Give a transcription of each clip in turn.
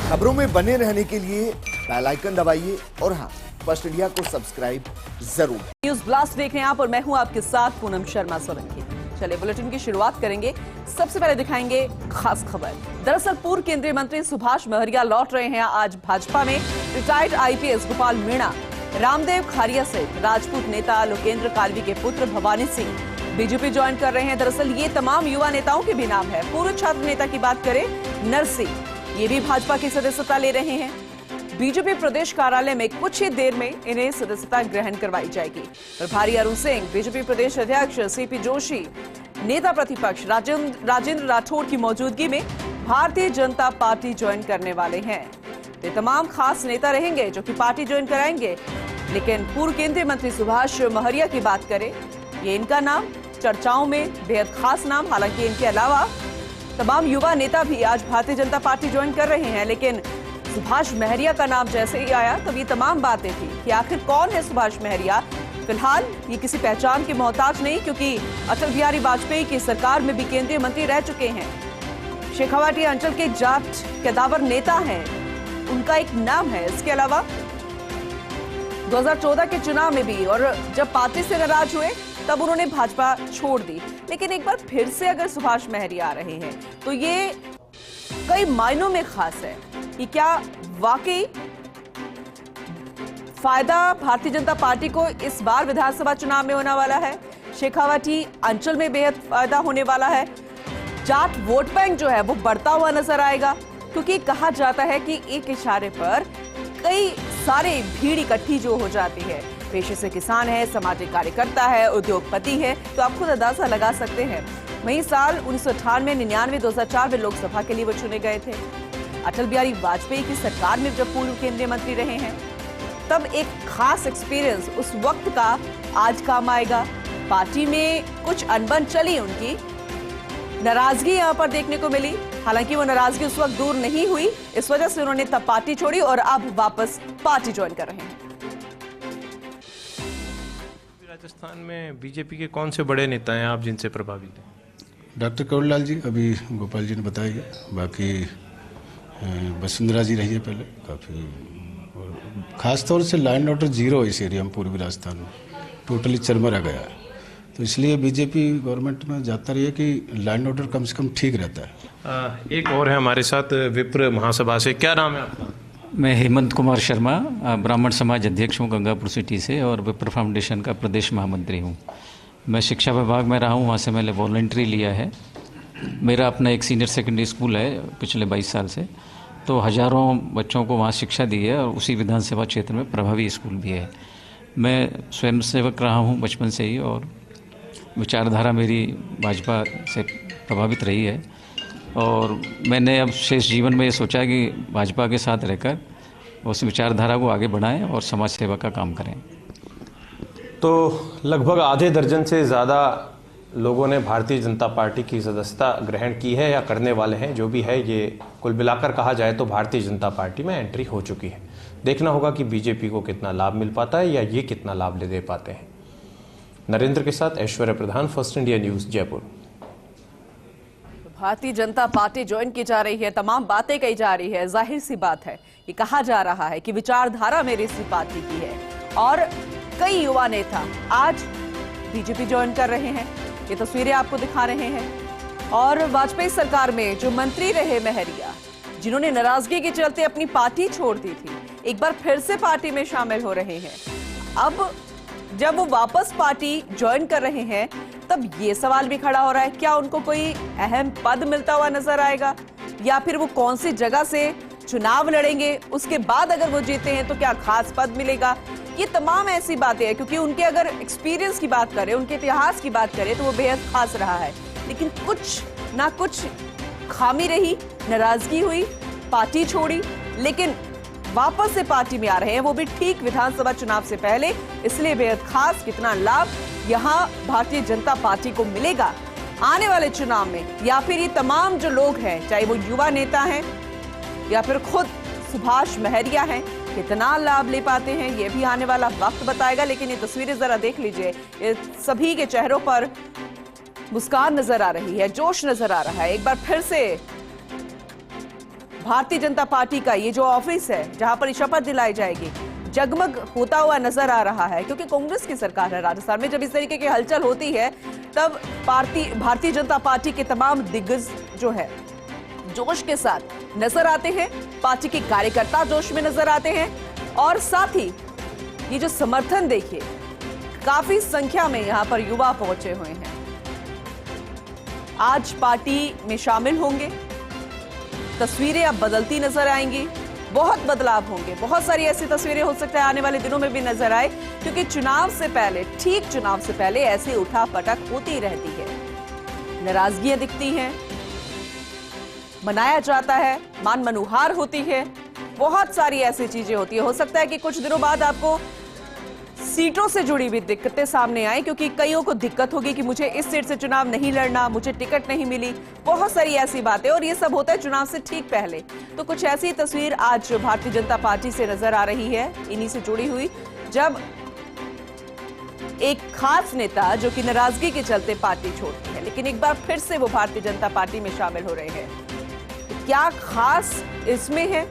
खबरों में बने रहने के लिए बेल आइकन दबाइए और हाँ, फर्स्ट इंडिया को सब्सक्राइब जरूर। न्यूज ब्लास्ट देख रहे हैं आप और मैं हूं आपके साथ पूनम शर्मा सोलंकी। चलिए बुलेटिन की शुरुआत करेंगे। सबसे पहले दिखाएंगे खास खबर। दरअसल पूर्व केंद्रीय मंत्री सुभाष महरिया लौट रहे हैं आज भाजपा में। रिटायर्ड आईपीएस गोपाल मीणा, रामदेव खारिया सहित राजपूत नेता लोकेंद्र कालवी के पुत्र भवानी सिंह बीजेपी ज्वाइन कर रहे हैं। दरअसल ये तमाम युवा नेताओं के भी नाम है। पूर्व छात्र नेता की बात करें नरसिंह, ये भी भाजपा की सदस्यता ले रहे हैं। बीजेपी प्रदेश कार्यालय में कुछ ही देर में इन्हें सदस्यता ग्रहण करवाई जाएगी। प्रभारी अरुण सिंह, बीजेपी प्रदेश अध्यक्ष सीपी जोशी, नेता प्रतिपक्ष राजेंद्र राठौड़ की मौजूदगी में भारतीय जनता पार्टी ज्वाइन करने वाले हैं। ये तमाम खास नेता रहेंगे जो कि पार्टी ज्वाइन कराएंगे। लेकिन पूर्व केंद्रीय मंत्री सुभाष महरिया की बात करें, ये इनका नाम चर्चाओं में बेहद खास नाम। हालांकि इनके अलावा तमाम युवा नेता भी आज भारतीय जनता पार्टी ज्वाइन कर रहे हैं। लेकिन सुभाष महरिया का नाम जैसे ही आया तब ये तमाम बातें थी कि आखिर कौन है सुभाष महरिया। फिलहाल ये किसी पहचान के मोहताज नहीं, क्योंकि अटल बिहारी वाजपेयी की सरकार में भी केंद्रीय मंत्री रह चुके हैं। शेखावाटी अंचल के जाट कदावर नेता हैं, उनका एक नाम है। इसके अलावा 2014 के चुनाव में भी, और जब पार्टी से नाराज हुए तब उन्होंने भाजपा छोड़ दी। लेकिन एक बार फिर से अगर सुभाष महरिया आ रहे हैं तो ये कई मायनों में खास है कि क्या वाकई फायदा भारतीय जनता पार्टी को इस बार विधानसभा चुनाव में होने वाला है। शेखावाटी अंचल में बेहद फायदा होने वाला है। जाट वोट बैंक जो है वो बढ़ता हुआ नजर आएगा, क्योंकि कहा जाता है कि एक इशारे पर कई सारे भीड़ इकट्ठी जो हो जाती है। पेशे से किसान है, सामाजिक कार्यकर्ता है, उद्योगपति है, तो आप खुद अंदाजा लगा सकते हैं। वहीं साल 1998, 99, 2004 में लोकसभा के लिए वो चुने गए थे। अटल बिहारी वाजपेयी की सरकार में जब पूर्व केंद्रीय मंत्री रहे हैं तब एक खास एक्सपीरियंस उस वक्त का आज काम आएगा। पार्टी में कुछ अनबन चली, उनकी नाराजगी यहां पर देखने को मिली। हालांकि वो नाराजगी उस वक्त दूर नहीं हुई, इस वजह से उन्होंने तब पार्टी छोड़ी और अब वापस पार्टी ज्वाइन कर रहे हैं। राजस्थान में बीजेपी के कौन से बड़े नेता हैं आप जिनसे प्रभावित हैं? डॉक्टर कवरलाल जी, अभी गोपाल जी ने बताया। बाकी वसुंधरा जी रही है पहले काफ़ी, और ख़ास तौर से लाइन ऑर्डर जीरो इस एरिया में, पूर्वी राजस्थान में टोटली चरमरा गया है। तो इसलिए बीजेपी गवर्नमेंट में जाता रही है कि लाइन ऑर्डर कम से कम ठीक रहता है। एक और है हमारे साथ विप्र महासभा से, क्या नाम है आपका? मैं हेमंत कुमार शर्मा, ब्राह्मण समाज अध्यक्ष हूँ गंगापुर सिटी से और विप्र फाउंडेशन का प्रदेश महामंत्री हूँ। मैं शिक्षा विभाग में रहा हूँ, वहाँ से मैंने वॉलंटरी लिया है। मेरा अपना एक सीनियर सेकेंडरी स्कूल है पिछले 22 साल से, तो हज़ारों बच्चों को वहाँ शिक्षा दी है और उसी विधानसभा क्षेत्र में प्रभावी स्कूल भी है। मैं स्वयं सेवक रहा हूँ बचपन से ही, और विचारधारा मेरी भाजपा से प्रभावित रही है। और मैंने अब शेष जीवन में ये सोचा कि भाजपा के साथ रहकर उस विचारधारा को आगे बढ़ाएं और समाज सेवा का काम करें। तो लगभग आधे दर्जन से ज़्यादा लोगों ने भारतीय जनता पार्टी की सदस्यता ग्रहण की है या करने वाले हैं। जो भी है, ये कुल मिलाकर कहा जाए तो भारतीय जनता पार्टी में एंट्री हो चुकी है। देखना होगा कि बीजेपी को कितना लाभ मिल पाता है या ये कितना लाभ दे पाते हैं। नरेंद्र के साथ ऐश्वर्या प्रधान, first India news, Jaipur. Bharatiya Janata party join की जा रही है, तमाम बातें कही जा रही है। जाहिर सी बात है, ये कहा जा रहा है कि विचारधारा मेरी इसी पार्टी की है। और कई युवा नेता आज बीजेपी ज्वाइन कर रहे हैं, ये तस्वीरें आपको दिखा रहे हैं। और वाजपेयी सरकार में जो मंत्री रहे महरिया, जिन्होंने नाराजगी के चलते अपनी पार्टी छोड़ दी थी, एक बार फिर से पार्टी में शामिल हो रहे हैं। अब जब वो वापस पार्टी ज्वाइन कर रहे हैं तब ये सवाल भी खड़ा हो रहा है, क्या उनको कोई अहम पद मिलता हुआ नजर आएगा, या फिर वो कौन सी जगह से चुनाव लड़ेंगे, उसके बाद अगर वो जीते हैं तो क्या खास पद मिलेगा। ये तमाम ऐसी बातें हैं, क्योंकि उनके अगर एक्सपीरियंस की बात करें, उनके इतिहास की बात करें तो वो बेहद खास रहा है। लेकिन कुछ ना कुछ खामी रही, नाराजगी हुई, पार्टी छोड़ी, लेकिन वापस से पार्टी में आ रहे हैं, वो भी ठीक विधानसभा चुनाव से पहले। इसलिए बेहद खास कितना लाभ यहां भारतीय जनता पार्टी को मिलेगा आने वाले चुनाव में, या फिर ये तमाम जो लोग हैं, चाहे वो युवा नेता हैं या फिर खुद सुभाष महरिया हैं, कितना लाभ ले पाते हैं, ये भी आने वाला वक्त बताएगा। लेकिन ये तस्वीरें जरा देख लीजिए, ये सभी के चेहरों पर मुस्कान नजर आ रही है, जोश नजर आ रहा है। एक बार फिर से भारतीय जनता पार्टी का ये जो ऑफिस है जहां पर शपथ दिलाई जाएगी, जगमग होता हुआ नजर आ रहा है, क्योंकि कांग्रेस की सरकार है राजस्थान में। जब इस तरीके की हलचल होती है तब भारतीय जनता पार्टी के तमाम दिग्गज जो है जोश के साथ नजर आते हैं, पार्टी के कार्यकर्ता जोश में नजर आते हैं, और साथ ही ये जो समर्थन देखिए, काफी संख्या में यहां पर युवा पहुंचे हुए हैं, आज पार्टी में शामिल होंगे। तस्वीरें अब बदलती नजर आएंगी, बहुत बदलाव होंगे, बहुत सारी ऐसी तस्वीरें हो सकता है आने वाले दिनों में भी नजर आए, क्योंकि चुनाव से पहले, ठीक चुनाव से पहले ऐसी उठापटक होती रहती है, नाराजगियां दिखती हैं, मनाया जाता है, मान मनुहार होती है, बहुत सारी ऐसी चीजें होती है। हो सकता है कि कुछ दिनों बाद आपको सीटों से जुड़ी हुई दिक्कतें सामने आए, क्योंकि कईयों को दिक्कत होगी कि मुझे इस सीट से चुनाव नहीं लड़ना, मुझे टिकट नहीं मिली, बहुत सारी ऐसी बातें, और ये सब होता है चुनाव से ठीक पहले। तो कुछ ऐसी तस्वीर आज भारतीय जनता पार्टी से नजर आ रही है, इन्हीं से जुड़ी हुई, जब एक खास नेता जो कि नाराजगी के चलते पार्टी छोड़ती है, लेकिन एक बार फिर से वो भारतीय जनता पार्टी में शामिल हो रहे हैं। तो क्या खास इसमें है,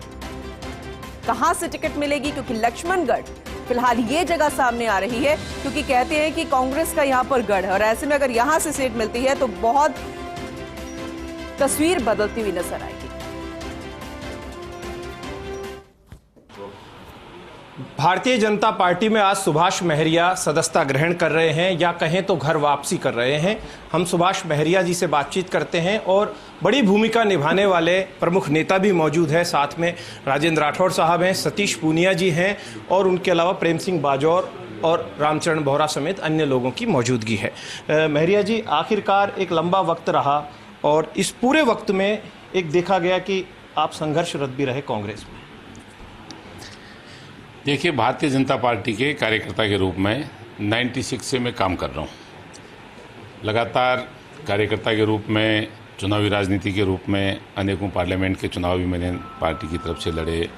कहां से टिकट मिलेगी, क्योंकि लक्ष्मणगढ़ फिलहाल ये जगह सामने आ रही है, क्योंकि कहते हैं कि कांग्रेस का यहां पर गढ़ है, और ऐसे में अगर यहां से सीट मिलती है तो बहुत तस्वीर बदलती हुई नजर आएगी। भारतीय जनता पार्टी में आज सुभाष महरिया सदस्यता ग्रहण कर रहे हैं, या कहें तो घर वापसी कर रहे हैं। हम सुभाष महरिया जी से बातचीत करते हैं, और बड़ी भूमिका निभाने वाले प्रमुख नेता भी मौजूद हैं। साथ में राजेंद्र राठौड़ साहब हैं, सतीश पूनिया जी हैं, और उनके अलावा प्रेम सिंह बाजौर और रामचरण बोहरा समेत अन्य लोगों की मौजूदगी है। महरिया जी, आखिरकार एक लंबा वक्त रहा, और इस पूरे वक्त में एक देखा गया कि आप संघर्षरत भी रहे कांग्रेस में। देखिए, भारतीय जनता पार्टी के कार्यकर्ता के रूप में 96 से मैं काम कर रहा हूँ। लगातार कार्यकर्ता के रूप में, चुनावी राजनीति के रूप में अनेकों पार्लियामेंट के चुनाव भी मैंने पार्टी की तरफ से लड़े।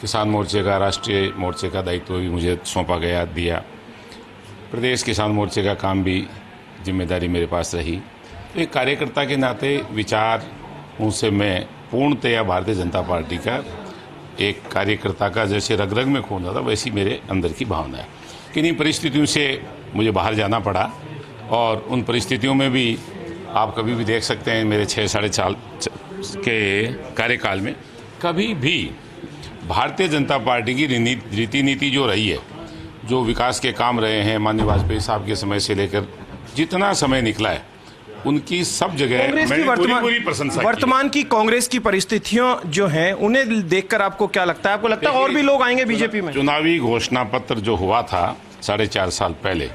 किसान मोर्चे का, राष्ट्रीय मोर्चे का दायित्व भी मुझे सौंपा गया, दिया। प्रदेश किसान मोर्चे का काम भी, जिम्मेदारी मेरे पास रही। तो एक कार्यकर्ता के नाते विचार उनसे मैं पूर्णतया भारतीय जनता पार्टी का, एक कार्यकर्ता का जैसे रग रग में खून था, वैसी मेरे अंदर की भावना है। किन्हीं परिस्थितियों से मुझे बाहर जाना पड़ा, और उन परिस्थितियों में भी आप कभी भी देख सकते हैं, मेरे 6 साढ़े 4 के कार्यकाल में कभी भी भारतीय जनता पार्टी की रीति नीति जो रही है, जो विकास के काम रहे हैं, माननीय वाजपेयी साहब के समय से लेकर जितना समय निकला है, उनकी सब जगह मैंने पूरी प्रशंसा की। वर्तमान की कांग्रेस की परिस्थितियों जो हैं, उन्हें देखकर आपको क्या लगता है? आपको लगता है और भी लोग आएंगे बीजेपी में? चुनावी घोषणा पत्र जो हुआ था 4.5 साल पहले,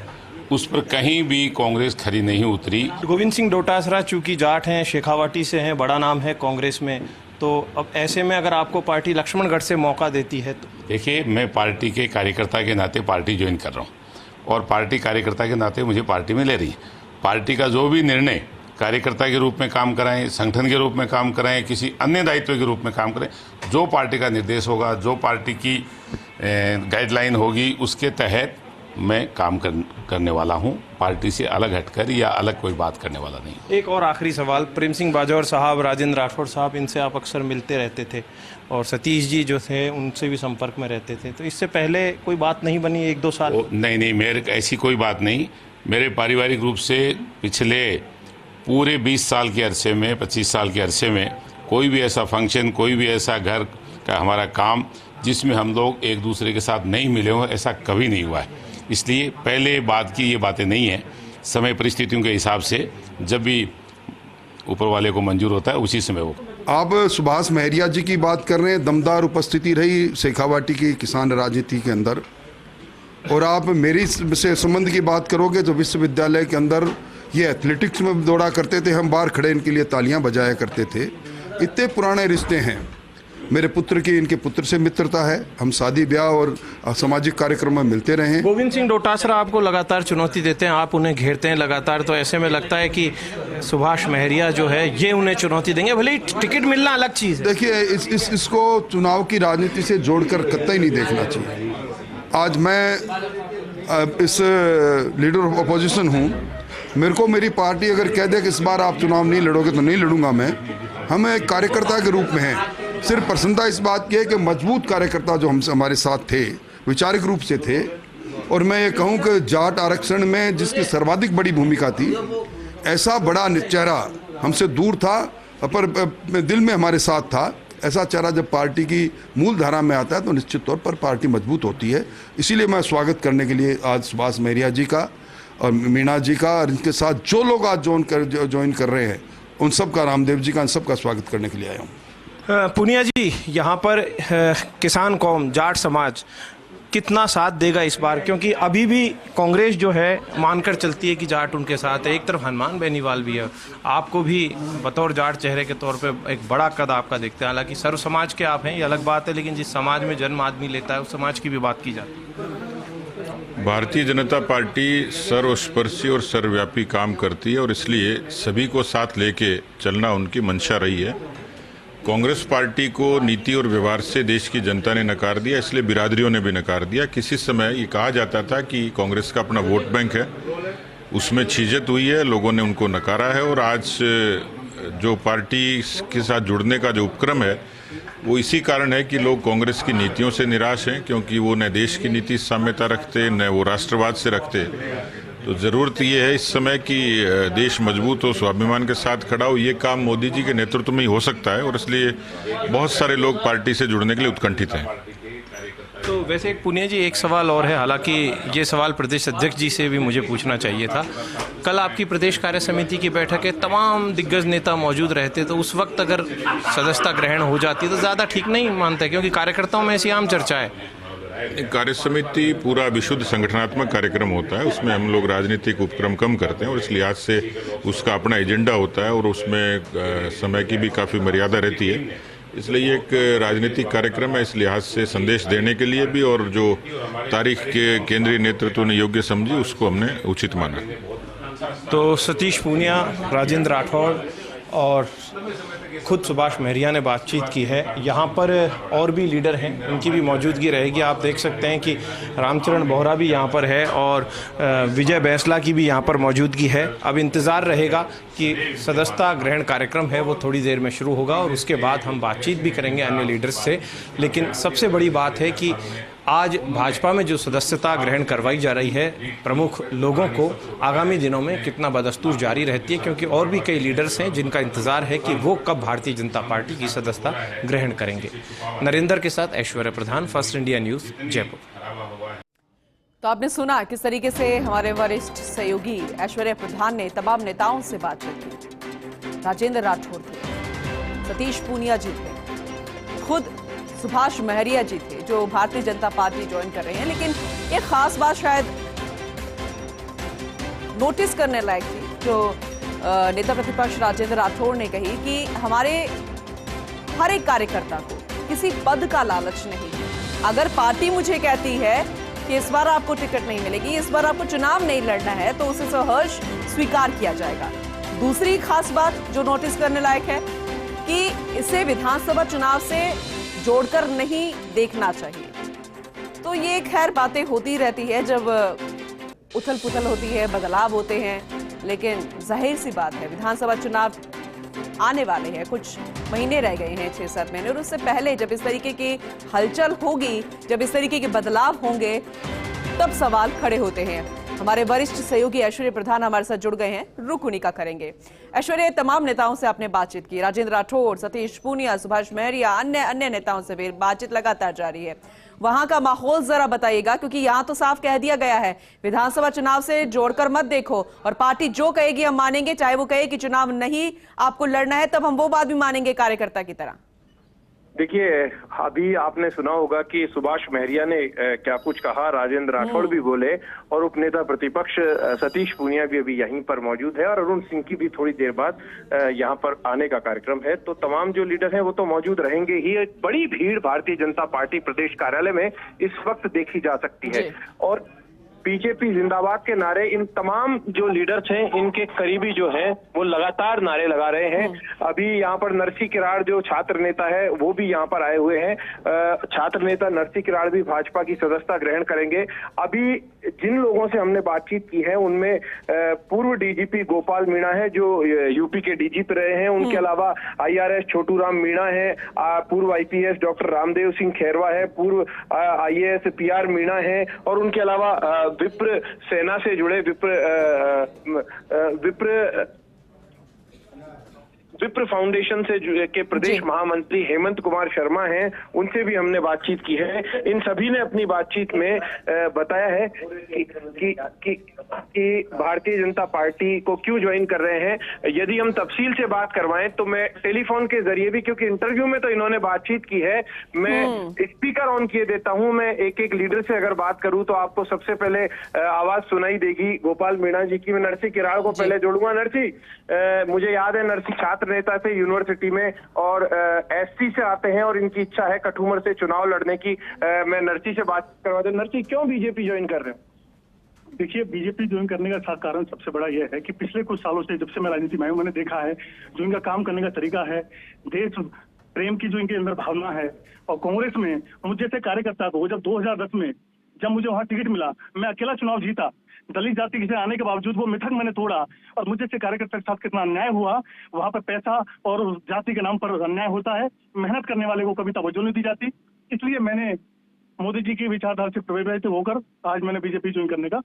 उस पर कहीं भी कांग्रेस खरी नहीं उतरी। गोविंद सिंह डोटासरा चूंकि जाट हैं, शेखावाटी से हैं, बड़ा नाम है कांग्रेस में, तो अब ऐसे में अगर आपको पार्टी लक्ष्मणगढ़ से मौका देती है तो? देखिए, मैं पार्टी के कार्यकर्ता के नाते पार्टी ज्वाइन कर रहा हूँ, और पार्टी कार्यकर्ता के नाते मुझे पार्टी में ले रही है। पार्टी का जो भी निर्णय कार्यकर्ता के रूप में काम कराएं, संगठन के रूप में काम कराएं, किसी अन्य दायित्व के रूप में काम करें, जो पार्टी का निर्देश होगा, जो पार्टी की गाइडलाइन होगी, उसके तहत मैं काम करने वाला हूं। पार्टी से अलग हटकर या अलग कोई बात करने वाला नहीं। एक और आखिरी सवाल, प्रेम सिंह बाजौर साहब, राजेंद्र राठौड़ साहब, इनसे आप अक्सर मिलते रहते थे, और सतीश जी जो थे उनसे भी संपर्क में रहते थे, तो इससे पहले कोई बात नहीं बनी 1-2 साल? नहीं, मेरे ऐसी कोई बात नहीं। मेरे पारिवारिक रूप से पिछले पूरे 20 साल के अरसे में, 25 साल के अरसे में कोई भी ऐसा फंक्शन, कोई भी ऐसा घर का हमारा काम जिसमें हम लोग एक दूसरे के साथ नहीं मिले हों, ऐसा कभी नहीं हुआ है। इसलिए पहले बात की ये बातें नहीं है। समय परिस्थितियों के हिसाब से जब भी ऊपर वाले को मंजूर होता है, उसी समय वो। आप सुभाष महरिया जी की बात कर रहे हैं। दमदार उपस्थिति रही शेखावाटी की किसान राजनीति के अंदर, और आप मेरी से संबंध की बात करोगे तो विश्वविद्यालय के अंदर ये एथलेटिक्स में दौड़ा करते थे, हम बाहर खड़े इनके लिए तालियां बजाया करते थे। इतने पुराने रिश्ते हैं। मेरे पुत्र की इनके पुत्र से मित्रता है, हम शादी ब्याह और सामाजिक कार्यक्रम में मिलते रहे। गोविंद सिंह डोटासरा आपको लगातार चुनौती देते हैं, आप उन्हें घेरते हैं लगातार, तो ऐसे में लगता है कि सुभाष महरिया जो है ये उन्हें चुनौती देंगे, भले ही टिकट मिलना अलग चीज़ है। देखिए, इसको चुनाव की राजनीति से जोड़कर कतई नहीं देखना चाहिए। आज मैं इस लीडर ऑफ अपोजिशन हूँ, मेरे को मेरी पार्टी अगर कह दे कि इस बार आप चुनाव नहीं लड़ोगे तो नहीं लड़ूंगा मैं। हम एक कार्यकर्ता के रूप में हैं, सिर्फ प्रसन्नता इस बात की है कि मजबूत कार्यकर्ता जो हमसे हमारे साथ थे, वैचारिक रूप से थे, और मैं ये कहूँ कि जाट आरक्षण में जिसकी सर्वाधिक बड़ी भूमिका थी, ऐसा बड़ा चेहरा हमसे दूर था पर दिल में हमारे साथ था। ऐसा चेहरा जब पार्टी की मूल धारा में आता है तो निश्चित तौर पर पार्टी मजबूत होती है। इसीलिए मैं स्वागत करने के लिए आज सुभाष महरिया जी का और मीणा जी का और इनके साथ जो लोग आज ज्वाइन कर रहे हैं उन सब का, रामदेव जी का, इन सब का स्वागत करने के लिए आया हूँ। पुनिया जी, यहाँ पर किसान कौम, जाट समाज कितना साथ देगा इस बार? क्योंकि अभी भी कांग्रेस जो है मानकर चलती है कि जाट उनके साथ है। एक तरफ हनुमान बेनीवाल भी है, आपको भी बतौर जाट चेहरे के तौर पे एक बड़ा कद आपका देखते हैं। हालांकि सर्व समाज के आप हैं, ये अलग बात है, लेकिन जिस समाज में जन्म आदमी लेता है उस समाज की भी बात की जाती है। भारतीय जनता पार्टी सर्वस्पर्शी और सर्वव्यापी काम करती है और इसलिए सभी को साथ लेके चलना उनकी मंशा रही है। कांग्रेस पार्टी को नीति और व्यवहार से देश की जनता ने नकार दिया, इसलिए बिरादरियों ने भी नकार दिया। किसी समय ये कहा जाता था कि कांग्रेस का अपना वोट बैंक है, उसमें छीजत हुई है, लोगों ने उनको नकारा है। और आज जो पार्टी के साथ जुड़ने का जो उपक्रम है वो इसी कारण है कि लोग कांग्रेस की नीतियों से निराश हैं, क्योंकि वो न देश की नीति साम्यता रखते, न वो राष्ट्रवाद से रखते। तो ज़रूरत ये है इस समय कि देश मजबूत हो, स्वाभिमान के साथ खड़ा हो। ये काम मोदी जी के नेतृत्व में ही हो सकता है और इसलिए बहुत सारे लोग पार्टी से जुड़ने के लिए उत्कंठित हैं। तो वैसे एक पुनिया जी, एक सवाल और है, हालांकि ये सवाल प्रदेश अध्यक्ष जी से भी मुझे पूछना चाहिए था। कल आपकी प्रदेश कार्य समिति की बैठक है, तमाम दिग्गज नेता मौजूद रहते, तो उस वक्त अगर सदस्यता ग्रहण हो जाती तो ज़्यादा ठीक नहीं मानते? क्योंकि कार्यकर्ताओं में ऐसी आम चर्चा है। कार्य समिति पूरा विशुद्ध संगठनात्मक कार्यक्रम होता है, उसमें हम लोग राजनीतिक उपक्रम कम करते हैं और इस लिहाज से उसका अपना एजेंडा होता है और उसमें समय की भी काफ़ी मर्यादा रहती है। इसलिए एक राजनीतिक कार्यक्रम है, इस लिहाज से संदेश देने के लिए भी, और जो तारीख के केंद्रीय नेतृत्व ने योग्य समझी उसको हमने उचित माना। तो सतीश पूनिया, राजेंद्र राठौड़ और खुद सुभाष महरिया ने बातचीत की है। यहाँ पर और भी लीडर हैं, उनकी भी मौजूदगी रहेगी। आप देख सकते हैं कि रामचरण बोहरा भी यहाँ पर है और विजय बैंसला की भी यहाँ पर मौजूदगी है। अब इंतज़ार रहेगा कि सदस्यता ग्रहण कार्यक्रम है वो थोड़ी देर में शुरू होगा और उसके बाद हम बातचीत भी करेंगे अन्य लीडर्स से। लेकिन सबसे बड़ी बात है कि आज भाजपा में जो सदस्यता ग्रहण करवाई जा रही है प्रमुख लोगों को, आगामी दिनों में कितना बदस्तूर जारी रहती है, क्योंकि और भी कई लीडर्स हैं जिनका इंतजार है कि वो कब भारतीय जनता पार्टी की सदस्यता ग्रहण करेंगे। नरेंद्र के साथ ऐश्वर्या प्रधान, फर्स्ट इंडिया न्यूज़, जयपुर। तो आपने सुना किस तरीके से हमारे वरिष्ठ सहयोगी ऐश्वर्या प्रधान ने तमाम नेताओं से बातचीत की। राजेंद्र राठौड़ थे, सतीश पूनिया जी थे, खुद सुभाष महरिया जी थे जो भारतीय जनता पार्टी ज्वाइन कर रहे हैं। लेकिन एक खास बात शायद नोटिस करने लायक थी जो नेता प्रतिपक्ष राजेंद्र राठौड़ ने कही कि हमारे हर एक कार्यकर्ता को किसी पद का लालच नहीं है। अगर पार्टी मुझे कहती है कि इस बार आपको टिकट नहीं मिलेगी, इस बार आपको चुनाव नहीं लड़ना है, तो उसे सहर्ष स्वीकार किया जाएगा। दूसरी खास बात जो नोटिस करने लायक है कि इसे विधानसभा चुनाव से जोड़कर नहीं देखना चाहिए। तो ये खैर बातें होती रहती है जब उथल पुथल होती है, बदलाव होते हैं, लेकिन जाहिर सी बात है विधानसभा चुनाव आने वाले हैं, कुछ महीने रह गए हैं, 6-7 महीने, और उससे पहले जब इस तरीके की हलचल होगी, जब इस तरीके के बदलाव होंगे, तब सवाल खड़े होते हैं। हमारे वरिष्ठ सहयोगी ऐश्वर्या प्रधान हमारे साथ जुड़ गए हैं, रुक उन्हीं का करेंगे। ऐश्वर्या, तमाम नेताओं से आपने बातचीत की, राजेंद्र राठौड़, सतीश पूनिया, सुभाष महरिया, अन्य नेताओं से भी बातचीत लगातार जारी है। वहां का माहौल जरा बताइएगा, क्योंकि यहां तो साफ कह दिया गया है विधानसभा चुनाव से जोड़कर मत देखो, और पार्टी जो कहेगी हम मानेंगे, चाहे वो कहे कि चुनाव नहीं आपको लड़ना है, तब हम वो बात भी मानेंगे कार्यकर्ता की तरह। देखिए, अभी आपने सुना होगा कि सुभाष महरिया ने क्या कुछ कहा, राजेंद्र राठौड़ भी बोले और उपनेता प्रतिपक्ष सतीश पूनिया भी अभी यहीं पर मौजूद है और अरुण सिंह की भी थोड़ी देर बाद यहां पर आने का कार्यक्रम है। तो तमाम जो लीडर हैं वो तो मौजूद रहेंगे ही। एक बड़ी भीड़ भारतीय जनता पार्टी प्रदेश कार्यालय में इस वक्त देखी जा सकती है। और बीजेपी जिंदाबाद के नारे इन तमाम जो लीडर्स हैं, इनके करीबी जो हैं, वो लगातार नारे लगा रहे हैं। अभी यहाँ पर नरसी किराड़ जो छात्र नेता है, वो भी यहाँ पर आए हुए हैं। छात्र नेता नरसी किराड़ भी भाजपा की सदस्यता ग्रहण करेंगे। अभी जिन लोगों से हमने बातचीत की है, उनमें पूर्व डीजीपी गोपाल मीणा है, जो यूपी के डीजीपी रहे हैं। उनके अलावा IRS छोटू राम मीणा है, पूर्व IPS डॉक्टर रामदेव सिंह खैरवा है, पूर्व IAS PR मीणा है, और उनके अलावा विप्र सेना से जुड़े विप्र फाउंडेशन से के प्रदेश महामंत्री हेमंत कुमार शर्मा हैं। उनसे भी हमने बातचीत की है। इन सभी ने अपनी बातचीत में बताया है कि भारतीय जनता पार्टी को क्यों ज्वाइन कर रहे हैं। यदि हम तफसील से बात करवाएं तो मैं टेलीफोन के जरिए भी, क्योंकि इंटरव्यू में तो इन्होंने बातचीत की है, मैं स्पीकर ऑन किए देता हूं। मैं एक एक लीडर से अगर बात करूं तो आपको सबसे पहले आवाज सुनाई देगी गोपाल मीणा जी की। मैं नरसी किराड़ को पहले जोड़ूंगा। नरसी, मुझे याद है नरसी छात्र नेता थे यूनिवर्सिटी में, और SC से आते हैं, और इनकी इच्छा है कठुमर से चुनाव लड़ने की। मैं नरसी से बात करवा दूं। नरसी, क्यों बीजेपी ज्वाइन कर रहे हो? देखिए, बीजेपी ज्वाइन करने का कारण सबसे बड़ा यह है कि पिछले कुछ सालों से, जब से मैं राजनीति में आया हूं, मैंने देखा है जो इनका काम करने का तरीका है, देश प्रेम की जो इनके अंदर भावना है। और कांग्रेस में मुझ जैसे कार्यकर्ता को, जब 2010 में जब मुझे वहां टिकट मिला, मैं अकेला चुनाव जीता, दलित जाति से आने के बावजूद वो मिथक मैंने तोड़ा, और मुझे से कार्यकर्ता के साथ कितना अन्याय हुआ। वहां पर पैसा और जाति के नाम पर अन्याय होता है, मेहनत करने वाले को कभी तवज्जो नहीं दी जाती। इसलिए मैंने मोदी जी की विचारधारा से प्रभावित होकर आज मैंने बीजेपी ज्वाइन करने का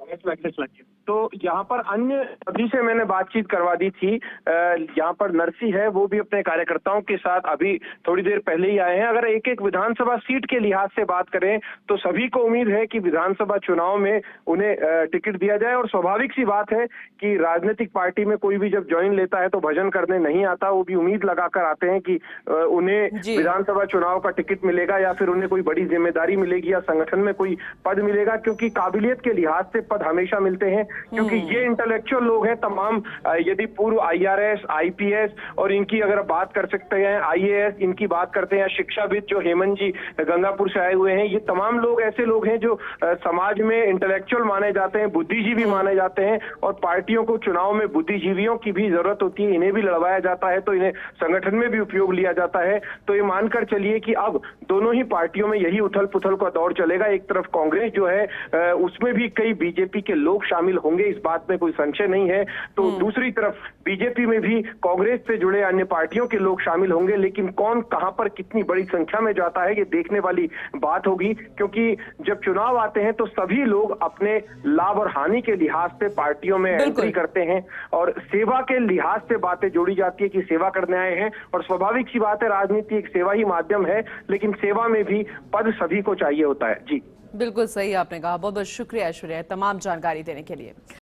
फैसला किया। तो यहाँ पर अन्य सभी से मैंने बातचीत करवा दी थी। यहाँ पर नरसी है, वो भी अपने कार्यकर्ताओं के साथ अभी थोड़ी देर पहले ही आए हैं। अगर एक एक विधानसभा सीट के लिहाज से बात करें तो सभी को उम्मीद है कि विधानसभा चुनाव में उन्हें टिकट दिया जाए। और स्वाभाविक सी बात है कि राजनीतिक पार्टी में कोई भी जब ज्वाइन लेता है तो भजन करने नहीं आता, वो भी उम्मीद लगाकर आते हैं कि उन्हें विधानसभा चुनाव का टिकट मिलेगा, या फिर उन्हें कोई बड़ी जिम्मेदारी मिलेगी, या संगठन में कोई पद मिलेगा। क्योंकि काबिलियत के लिहाज से पद हमेशा मिलते हैं, क्योंकि ये इंटेलेक्चुअल लोग हैं तमाम। यदि पूर्व IRS, IPS और इनकी अगर बात कर सकते हैं, IAS इनकी बात करते हैं, शिक्षाविद जो हेमंत जी गंगापुर से आए हुए हैं, ये तमाम लोग ऐसे लोग हैं जो समाज में इंटेलेक्चुअल माने जाते हैं, बुद्धिजीवी माने जाते हैं। और पार्टियों को चुनाव में बुद्धिजीवियों की भी जरूरत होती है, इन्हें भी लड़वाया जाता है, तो इन्हें संगठन में भी उपयोग लिया जाता है। तो ये मानकर चलिए कि अब दोनों ही पार्टियों में यही उथल पुथल का दौर चलेगा। एक तरफ कांग्रेस जो है उसमें भी कई बीजेपी के लोग शामिल होंगे, इस बात में कोई संशय नहीं है। तो दूसरी तरफ बीजेपी में भी कांग्रेस से जुड़े अन्य पार्टियों के लोग शामिल होंगे, लेकिन कौन कहां पर कितनी बड़ी संख्या में जाता है ये देखने वाली बात होगी। क्योंकि जब चुनाव आते हैं तो सभी लोग अपने लाभ और हानि के लिहाज से पार्टियों में एंट्री करते हैं, और सेवा के लिहाज से बातें जोड़ी जाती है कि सेवा करने आए हैं। और स्वाभाविक सी बात है, राजनीति एक सेवा ही माध्यम है, लेकिन सेवा में भी पद सभी को चाहिए होता है। जी बिल्कुल सही आपने कहा। बहुत बहुत शुक्रिया ऐश्वर्या तमाम जानकारी देने के लिए।